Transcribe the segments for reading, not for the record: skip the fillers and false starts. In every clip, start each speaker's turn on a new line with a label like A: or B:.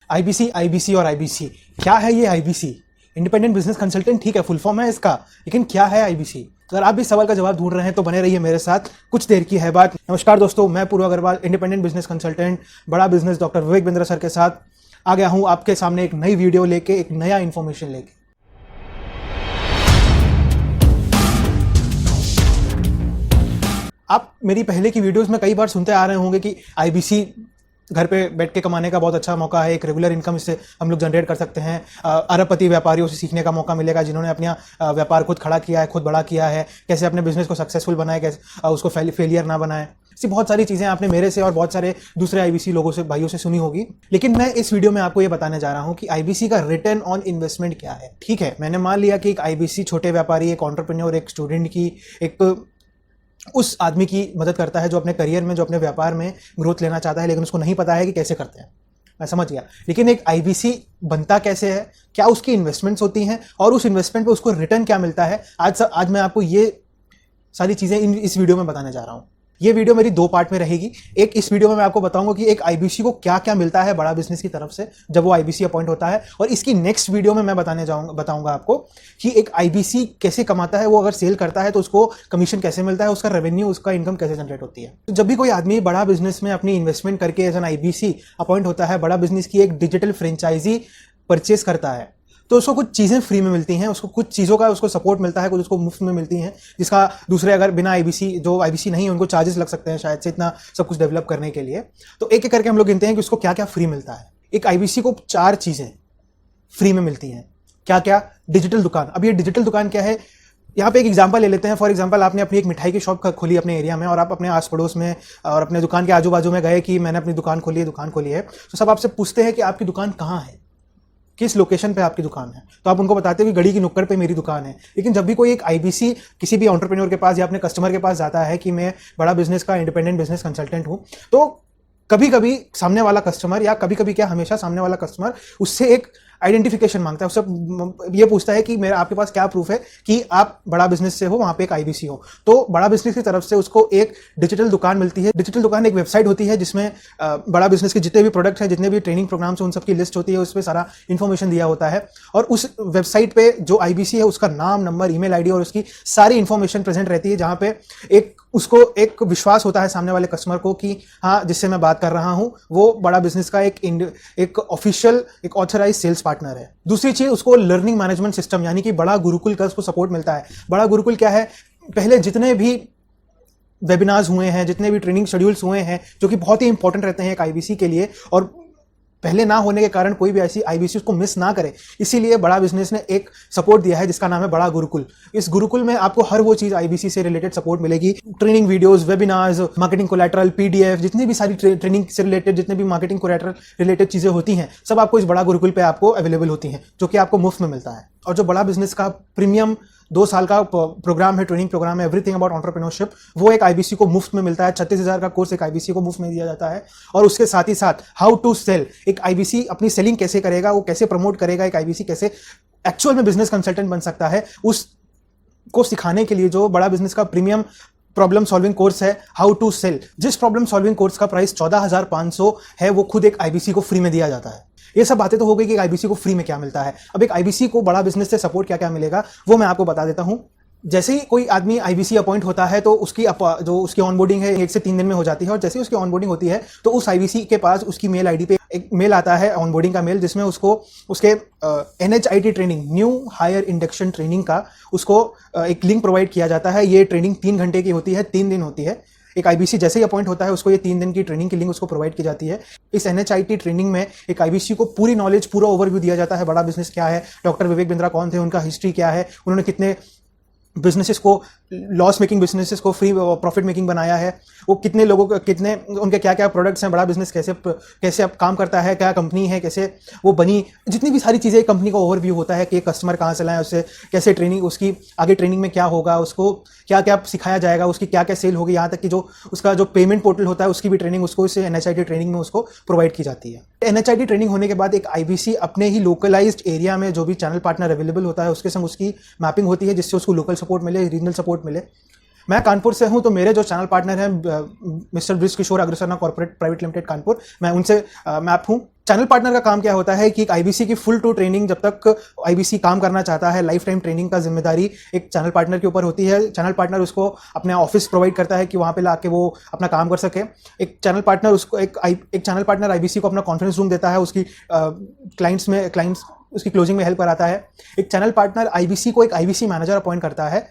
A: IBC, IBC और IBC, क्या है ये आईबीसी? इंडिपेंडेंट बिजनेस कंसल्टेंट, ठीक है, फुल फॉर्म है इसका, लेकिन क्या है आईबीसी? अगर आप भी सवाल का जवाब ढूंढ रहे हैं तो बने रहिए मेरे साथ, कुछ देर की है बात। नमस्कार दोस्तों, मैं पूर्व अग्रवाल, इंडिपेंडेंट बिजनेस कंसल्टेंट, बड़ा business doctor Vivek Bindra sir के साथ आ गया हूं आपके सामने एक नई वीडियो लेके, एक नया इन्फॉर्मेशन लेके। आप मेरी पहले की वीडियोस में कई बार सुनते आ रहे होंगे कि आईबीसी घर पे बैठ के कमाने का बहुत अच्छा मौका है, एक रेगुलर इनकम इससे हम लोग जनरेट कर सकते हैं। अरबपति व्यापारियों से सीखने का मौका मिलेगा जिन्होंने अपना व्यापार खुद खड़ा किया है, खुद बड़ा किया है, कैसे अपने बिजनेस को सक्सेसफुल बनाए, कैसे उसको फेलियर ना बनाए। ऐसी बहुत सारी चीज़ें आपने मेरे से और बहुत सारे दूसरे आईबीसी लोगों से, भाइयों से सुनी होगी। लेकिन मैं इस वीडियो में आपको ये बताने जा रहा हूँ कि आईबीसी का रिटर्न ऑन इन्वेस्टमेंट क्या है। ठीक है, मैंने मान लिया कि एक आईबीसी छोटे व्यापारी, एक एंटरप्रेन्योर, एक स्टूडेंट की, एक उस आदमी की मदद करता है जो अपने करियर में, जो अपने व्यापार में ग्रोथ लेना चाहता है, लेकिन उसको नहीं पता है कि कैसे करते हैं। मैं समझ गया, लेकिन एक आईबीसी बनता कैसे है, क्या उसकी इन्वेस्टमेंट्स होती हैं और उस इन्वेस्टमेंट पे उसको रिटर्न क्या मिलता है, आज मैं आपको ये सारी चीज़ें इस वीडियो में बताने जा रहा हूँ। ये वीडियो मेरी दो पार्ट में रहेगी। एक, इस वीडियो में मैं आपको बताऊंगा कि एक आईबीसी को क्या क्या मिलता है बड़ा बिजनेस की तरफ से जब वो आईबीसी अपॉइंट होता है, और इसकी नेक्स्ट वीडियो में मैं बताऊंगा आपको कि एक आईबीसी कैसे कमाता है, वो अगर सेल करता है तो उसको कमीशन कैसे मिलता है, उसका रेवेन्यू, उसका इनकम कैसे जनरेट होती है। तो जब भी कोई आदमी बड़ा बिजनेस में अपनी इन्वेस्टमेंट करके एज एन आईबीसी अपॉइंट होता है, बड़ा बिजनेस की एक डिजिटल फ्रेंचाइजी परचेज करता है, तो उसको कुछ चीज़ें फ्री में मिलती हैं, उसको कुछ चीज़ों का उसको सपोर्ट मिलता है, कुछ उसको मुफ्त में मिलती हैं, जिसका दूसरे अगर बिना आईबीसी, जो आईबीसी नहीं है, उनको चार्जेस लग सकते हैं शायद से इतना सब कुछ डेवलप करने के लिए। तो एक एक करके हम लोग गिनते हैं कि उसको क्या क्या फ्री मिलता है। एक आईबीसी को 4 चीज़ें फ्री में मिलती हैं। क्या क्या? डिजिटल दुकान। अब ये डिजिटल दुकान क्या है, यहाँ पे एक एग्जांपल ले लेते हैं। फॉर एग्जांपल, आपने अपनी एक मिठाई की शॉप खोली अपने एरिया में, और आप अपने आस पड़ोस में और अपने दुकान के आजू बाजू में गए कि मैंने अपनी दुकान खोली है, तो सब आपसे पूछते हैं कि आपकी दुकान कहाँ है, किस लोकेशन पे आपकी दुकान है। तो आप उनको बताते हो कि गड़ी की नुक्कड़ पे मेरी दुकान है। लेकिन जब भी कोई एक आईबीसी किसी भी एंटरप्रेन्योर के पास या अपने कस्टमर के पास जाता है कि मैं बड़ा बिजनेस का इंडिपेंडेंट बिजनेस कंसल्टेंट हूं, तो कभी कभी सामने वाला कस्टमर, या कभी कभी क्या, हमेशा सामने वाला कस्टमर उससे एक आइडेंटिफिकेशन मांगता है, उससे ये पूछता है कि मेरा आपके पास क्या प्रूफ है कि आप बड़ा बिजनेस से हो, वहां पे एक आईबीसी हो। तो बड़ा बिजनेस की तरफ से उसको एक डिजिटल दुकान मिलती है। डिजिटल दुकान एक वेबसाइट होती है जिसमें बड़ा बिजनेस के जितने भी प्रोडक्ट हैं, जितने भी ट्रेनिंग प्रोग्राम्स हैं, उन सबकी लिस्ट होती है, उस पर सारा इन्फॉर्मेशन दिया होता है। और उस वेबसाइट पे जो आईबीसी है उसका नाम, नंबर, ईमेल आईडी और उसकी सारी इन्फॉर्मेशन प्रेजेंट रहती है, जहां पे उसको एक विश्वास होता है सामने वाले कस्टमर को कि हाँ, जिससे मैं बात कर रहा हूं वो बड़ा बिजनेस का एक ऑफिशियल, एक ऑथराइज सेल्स पार्टनर है। दूसरी चीज, उसको लर्निंग मैनेजमेंट सिस्टम यानी कि बड़ा गुरुकुल का उसको सपोर्ट मिलता है। बड़ा गुरुकुल क्या है? पहले जितने भी वेबिनार्स हुए हैं, जितने भी ट्रेनिंग शेड्यूल्स हुए हैं, जो कि बहुत ही इंपॉर्टेंट रहते हैं एक आईबीसी के लिए, और पहले ना होने के कारण कोई भी ऐसी आईबीसी उसको मिस ना करे, इसीलिए बड़ा बिजनेस ने एक सपोर्ट दिया है जिसका नाम है बड़ा गुरुकुल। इस गुरुकुल में आपको हर वो चीज आईबीसी से रिलेटेड सपोर्ट मिलेगी। Training videos, webinars, marketing collateral, PDF, जितनी भी सारी ट्रेनिंग से रिलेटेड, जितने भी मार्केटिंग कोलैटरल रिलेटेड चीजें होती हैं, सब आपको इस बड़ा गुरुकुल पे आपको अवेलेबल होती हैं, जो कि आपको मुफ्त में मिलता है। और जो बड़ा बिजनेस का प्रीमियम 2 साल का प्रोग्राम है, ट्रेनिंग प्रोग्राम है, एवरीथिंग अबाउट एंटरप्रेन्योरशिप, वो एक आईबीसी को मुफ्त में मिलता है। 36,000 का कोर्स एक आईबीसी को मुफ्त में दिया जाता है। और उसके साथ ही साथ हाउ टू सेल, एक आईबीसी अपनी सेलिंग कैसे करेगा, वो कैसे प्रमोट करेगा, एक आईबीसी कैसे एक्चुअल में बिजनेस कंसल्टेंट बन सकता है, उसको सिखाने के लिए जो बड़ा बिजनेस का प्रीमियम प्रॉब्लम सॉल्विंग कोर्स है, हाउ टू सेल, जिस प्रॉब्लम सॉल्विंग कोर्स का प्राइस 14,500 है, वो खुद एक आईबीसी को फ्री में दिया जाता है। ये सब बातें तो हो गई कि आईबीसी को फ्री में क्या मिलता है। अब एक आईबीसी को बड़ा बिजनेस से सपोर्ट क्या क्या मिलेगा, वो मैं आपको बता देता हूं। जैसे ही कोई आदमी आईबीसी अपॉइंट होता है तो जो उसकी ऑनबोर्डिंग है 1 से 3 दिन में हो जाती है, और जैसे ही उसकी ऑनबोर्डिंग होती है तो उस आईबीसी के पास उसकी मेल आईडी पे एक मेल आता है, ऑनबोर्डिंग का मेल, जिसमें उसको उसके NHIT training, new hire induction training का उसको एक लिंक प्रोवाइड किया जाता है। ये ट्रेनिंग 3 घंटे की होती है, 3 दिन होती है। एक आईबीसी जैसे ही अपॉइंट होता है उसको ये 3 दिन की ट्रेनिंग की लिंक उसको प्रोवाइड की जाती है। इस NHIT ट्रेनिंग में एक आईबीसी को पूरी नॉलेज, पूरा ओवरव्यू दिया जाता है। बड़ा बिजनेस क्या है, डॉक्टर विवेक बिंद्रा कौन थे, उनका हिस्ट्री क्या है, उन्होंने कितने बिजनेसेस को, लॉस मेकिंग बिजनेसेस को फ्री प्रॉफिट मेकिंग बनाया है, वो कितने लोगों को, कितने उनके क्या क्या प्रोडक्ट्स हैं, बड़ा बिजनेस कैसे अब काम करता है, क्या कंपनी है, कैसे वो बनी, जितनी भी सारी चीज़ें कंपनी का ओवरव्यू होता है कि कस्टमर कहाँ से लाएं, उससे कैसे ट्रेनिंग, उसकी आगे ट्रेनिंग में क्या होगा, उसको क्या क्या सिखाया जाएगा, उसकी क्या क्या सेल होगी, यहाँ तक कि जो उसका जो पेमेंट पोर्टल होता है उसकी भी ट्रेनिंग उसको इस NHIT ट्रेनिंग में उसको प्रोवाइड की जाती है। NHIT ट्रेनिंग होने के बाद एक आईबीसी अपने ही लोकलाइज्ड एरिया में जो भी चैनल पार्टनर अवेलेबल होता है उसके संग उसकी मैपिंग होती है, जिससे उसको लोकल सपोर्ट मिले, रीजनल सपोर्ट मिले। मैं कानपुर से हूं, तो मेरे जो चैनल पार्टनर हैं मिस्टर ब्रिज किशोर अग्रसरना कॉर्पोरेट प्राइवेट लिमिटेड कानपुर, मैं उनसे मैप हूं। चैनल पार्टनर का काम क्या होता है कि एक आईबीसी की फुल टू ट्रेनिंग, जब तक आईबीसी काम करना चाहता है, लाइफ टाइम ट्रेनिंग का जिम्मेदारी एक चैनल पार्टनर के ऊपर होती है। चैनल पार्टनर उसको अपना ऑफिस प्रोवाइड करता है कि वहां पे लाके वो अपना काम कर सके। एक चैनल पार्टनर उसको एक चैनल पार्टनर आईबीसी को अपना कॉन्फ्रेंस रूम देता है, उसकी क्लाइंट्स उसकी क्लोजिंग में हेल्प कराता है। एक चैनल पार्टनर आईबीसी को एक आईबीसी मैनेजर अपॉइंट करता है,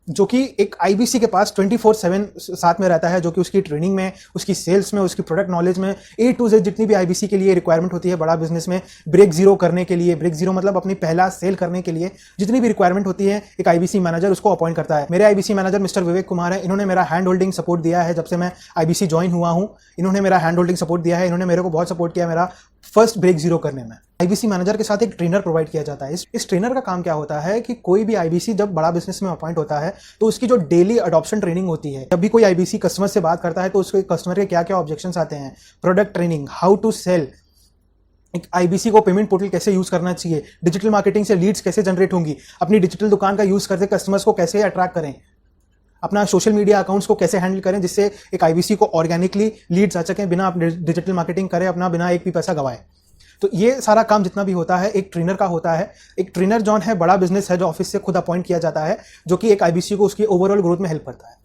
A: जो कि एक आईबीसी के पास 24/7 साथ में रहता है, जो कि उसकी ट्रेनिंग में, उसकी सेल्स में, उसकी प्रोडक्ट नॉलेज में A to Z जितनी भी आईबीसी के लिए रिक्वायरमेंट होती है बड़ा बिजनेस में ब्रेक जीरो करने के लिए, ब्रेक जीरो मतलब अपनी पहला सेल करने के लिए जितनी भी रिक्वायरमेंट होती है, एक आईबीसी मैनेजर उसको अपॉइंट करता है। मेरे IBC manager mister Vivek Kumar है। इन्होंने मेरा हैंड होल्डिंग सपोर्ट दिया है जब से मैं आईबीसी ज्वाइन हुआ हूं। इन्होंने मेरा हैंड होल्डिंग सपोर्ट दिया है, इन्होंने मेरे को बहुत सपोर्ट किया मेरा फर्स्ट ब्रेक जीरो करने में। आईबीसी मैनेजर के साथ एक ट्रेनर प्रोवाइड किया जाता है। इस ट्रेनर का काम क्या होता है कि कोई भी आईबीसी जब बड़ा बिजनेस में अपॉइंट होता है तो उसकी जो डेली अडॉप्शन ट्रेनिंग होती है, जब भी कोई आईबीसी कस्टमर से बात करता है तो उसके कस्टमर के क्या क्या ऑब्जेक्शंस आते हैं, product training, how to sell, एक आईबीसी को पेमेंट पोर्टल कैसे यूज करना चाहिए, डिजिटल मार्केटिंग से लीड्स कैसे जनरेट होंगी, अपनी डिजिटल दुकान का यूज करके कस्टमर्स को कैसे अट्रैक्ट करें, अपना सोशल मीडिया अकाउंट्स को कैसे हैंडल करें जिससे एक आईबीसी को ऑर्गेनिकली लीड्स आ सकें बिना आप डिजिटल मार्केटिंग करें, अपना बिना एक भी पैसा गवाए। तो ये सारा काम जितना भी होता है एक ट्रेनर का होता है। एक ट्रेनर जॉन है बड़ा बिजनेस है जो ऑफिस से खुद अपॉइंट किया जाता है, जो कि एक आईबीसी को उसकी ओवरऑल ग्रोथ में हेल्प करता है।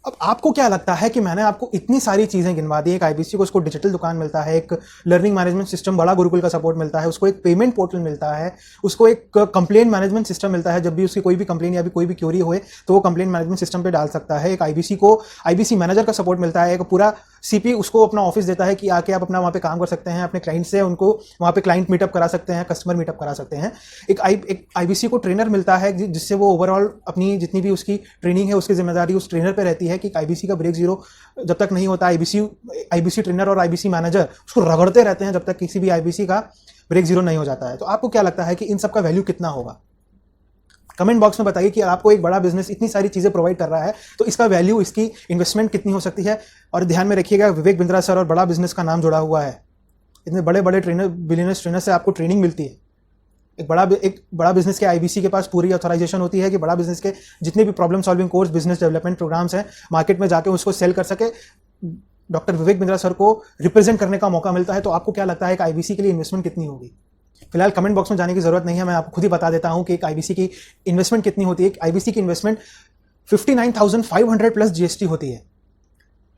A: अब आपको क्या लगता है कि मैंने आपको इतनी सारी चीजें गिनवा दी, एक आईबीसी को उसको डिजिटल दुकान मिलता है, एक लर्निंग मैनेजमेंट सिस्टम बड़ा गुरुकुल का सपोर्ट मिलता है, उसको एक पेमेंट पोर्टल मिलता है, उसको एक कंप्लेंट मैनेजमेंट सिस्टम मिलता है, जब भी उसकी कोई भी कंप्लेंट या भी कोई भी क्यूरी होए तो वो कंप्लेंट मैनेजमेंट सिस्टम पे डाल सकता है। एक आईबीसी को आईबीसी मैनेजर का सपोर्ट मिलता है, एक पूरा सीपी उसको अपना ऑफिस देता है कि आके आप अपना वहाँ पे काम कर सकते हैं, अपने क्लाइंट से उनको वहाँ पे क्लाइंट मीटअप करा सकते हैं, कस्टमर मीटअप करा सकते हैं। एक आईबीसी को ट्रेनर मिलता है जिससे वो ओवरऑल अपनी जितनी भी उसकी ट्रेनिंग है उसकी जिम्मेदारी उस ट्रेनर पे रहती है कि आईबीसी का ब्रेक जीरो जब तक नहीं होता, आईबीसी ट्रेनर और आईबीसी मैनेजर उसको रगड़ते रहते हैं जब तक किसी भी आईबीसी का ब्रेक जीरो नहीं हो जाता है। तो आपको क्या लगता है कि इन सब का वैल्यू कितना होगा? कमेंट बॉक्स में बताइए कि आपको एक बड़ा बिजनेस इतनी सारी चीजें प्रोवाइड कर रहा है तो इसका वैल्यू, इसकी इन्वेस्टमेंट कितनी हो सकती है। और ध्यान में रखिएगा विवेक बिंद्रा सर और बड़ा बिजनेस का नाम जुड़ा हुआ है। इतने बड़े बड़े ट्रेनर, बिलियनर्स ट्रेनर से आपको ट्रेनिंग मिलती है। एक बड़ा बिजनेस के आईबीसी के पास पूरी ऑथराइजेशन होती है कि बड़ा बिजनेस के जितने भी problem solving course, business development programs हैं, मार्केट में जाके उसको सेल कर सके, डॉक्टर विवेक बिंद्रा सर को रिप्रेजेंट करने का मौका मिलता है। तो आपको क्या लगता है कि आईबीसी के लिए इन्वेस्टमेंट कितनी होगी? फिलहाल कमेंट बॉक्स में जाने की जरूरत नहीं है, मैं आपको खुद ही बता देता हूं कि एक आईबीसी की इन्वेस्टमेंट कितनी होती है। एक आईबीसी की इन्वेस्टमेंट 59,500 प्लस जीएसटी होती है।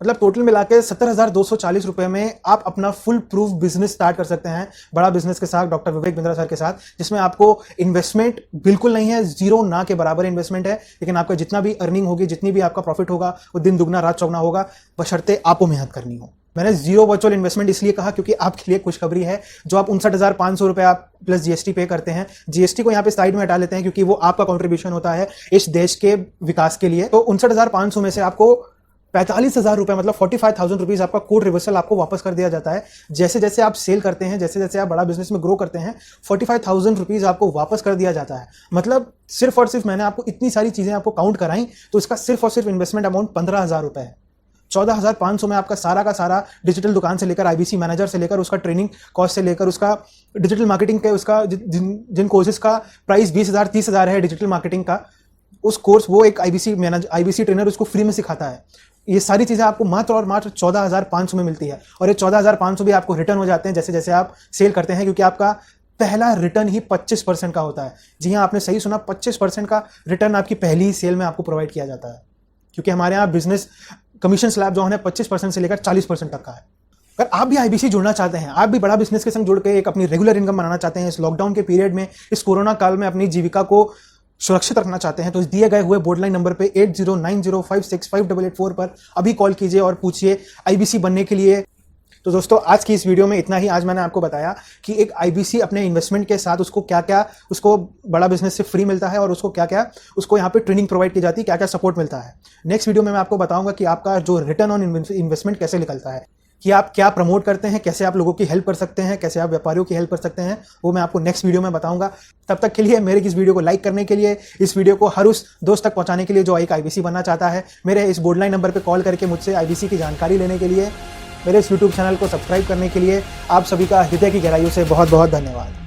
A: मतलब टोटल मिला के 70,240 रुपए में आप अपना फुल प्रूफ बिजनेस स्टार्ट कर सकते हैं बड़ा बिजनेस के साथ, डॉक्टर विवेक बिंद्रा सर के साथ, जिसमें आपको इन्वेस्टमेंट बिल्कुल नहीं है, जीरो ना के बराबर इन्वेस्टमेंट है। लेकिन आपका जितना भी अर्निंग होगी, जितनी भी आपका प्रॉफिट होगा वो दिन दुगना रात चौगुना होगा, बशर्ते आपको मेहनत करनी हो। मैंने जीरो वर्चुअल इन्वेस्टमेंट इसलिए कहा क्योंकि आपके लिए खुशखबरी है। जो आप 59,500 रुपए आप प्लस जीएसटी पे करते हैं, जीएसटी को यहाँ पे साइड में हटा लेते हैं क्योंकि वो आपका कॉन्ट्रीब्यूशन होता है इस देश के विकास के लिए। तो 59,500 में से आपको 45,000 रुपए मतलब 45,000 रुपीज आपका कोड रिवर्सल आपको वापस कर दिया जाता है। जैसे जैसे आप सेल करते हैं, जैसे जैसे आप बड़ा बिजनेस में ग्रो करते हैं, 45,000 रुपीज आपको वापस कर दिया जाता है। मतलब सिर्फ और सिर्फ मैंने आपको इतनी सारी चीजें आपको काउंट कराई तो इसका सिर्फ और सिर्फ इन्वेस्टमेंट अमाउंट 15,000 रुपए है। 14,500 में आपका सारा का सारा डिजिटल दुकान से लेकर, आईबीसी मैनेजर से लेकर, उसका ट्रेनिंग कॉस्ट से लेकर, उसका डिजिटल मार्केटिंग के उसका जिन कोर्सेज का प्राइस 20,000 30,000 है डिजिटल मार्केटिंग का, उस कोर्स वो एक आईबीसी ट्रेनर उसको फ्री में सिखाता है। ये सारी चीजें आपको मात्र और मात्र 14,500 में मिलती है। और ये 14,500 भी आपको रिटर्न हो जाते हैं जैसे जैसे आप सेल करते हैं, क्योंकि आपका पहला रिटर्न ही 25% का होता है। जी हाँ, आपने सही सुना, 25% का रिटर्न आपकी पहली ही सेल में आपको प्रोवाइड किया जाता है। क्योंकि हमारे यहाँ बिजनेस कमीशन स्लैब जो है 25% से लेकर 40% तक का है। अगर आप भी आईबीसी जुड़ना चाहते हैं, आप भी बड़ा बिजनेस के संग जुड़ के एक अपनी रेगुलर इनकम बनाना चाहते हैं, इस लॉकडाउन के पीरियड में, इस कोरोना काल में अपनी जीविका को सुरक्षित रखना चाहते हैं, तो इस दिए गए हुए बोर्डलाइन नंबर पे 8090565884 पर अभी कॉल कीजिए और पूछिए आईबीसी बनने के लिए। तो दोस्तों, आज की इस वीडियो में इतना ही। आज मैंने आपको बताया कि एक आईबीसी अपने इन्वेस्टमेंट के साथ उसको क्या क्या उसको बड़ा बिजनेस से फ्री मिलता है और उसको क्या क्या उसको यहाँ पे ट्रेनिंग प्रोवाइड की जाती है, क्या क्या सपोर्ट मिलता है। नेक्स्ट वीडियो में मैं आपको बताऊंगा कि आपका जो रिटर्न ऑन इन्वेस्टमेंट कैसे निकलता है, कि आप क्या प्रमोट करते हैं, कैसे आप लोगों की हेल्प कर सकते हैं, कैसे आप व्यापारियों की हेल्प कर सकते हैं, वो मैं आपको नेक्स्ट वीडियो में बताऊंगा। तब तक के लिए मेरे इस वीडियो को लाइक करने के लिए, इस वीडियो को हर उस दोस्त तक पहुंचाने के लिए जो एक आईबीसी बनना चाहता है, मेरे इस बोर्डलाइन नंबर पर कॉल करके मुझसे आईबीसी की जानकारी लेने के लिए, मेरे इस यूट्यूब चैनल को सब्सक्राइब करने के लिए आप सभी का हृदय की गहराइयों से बहुत बहुत धन्यवाद।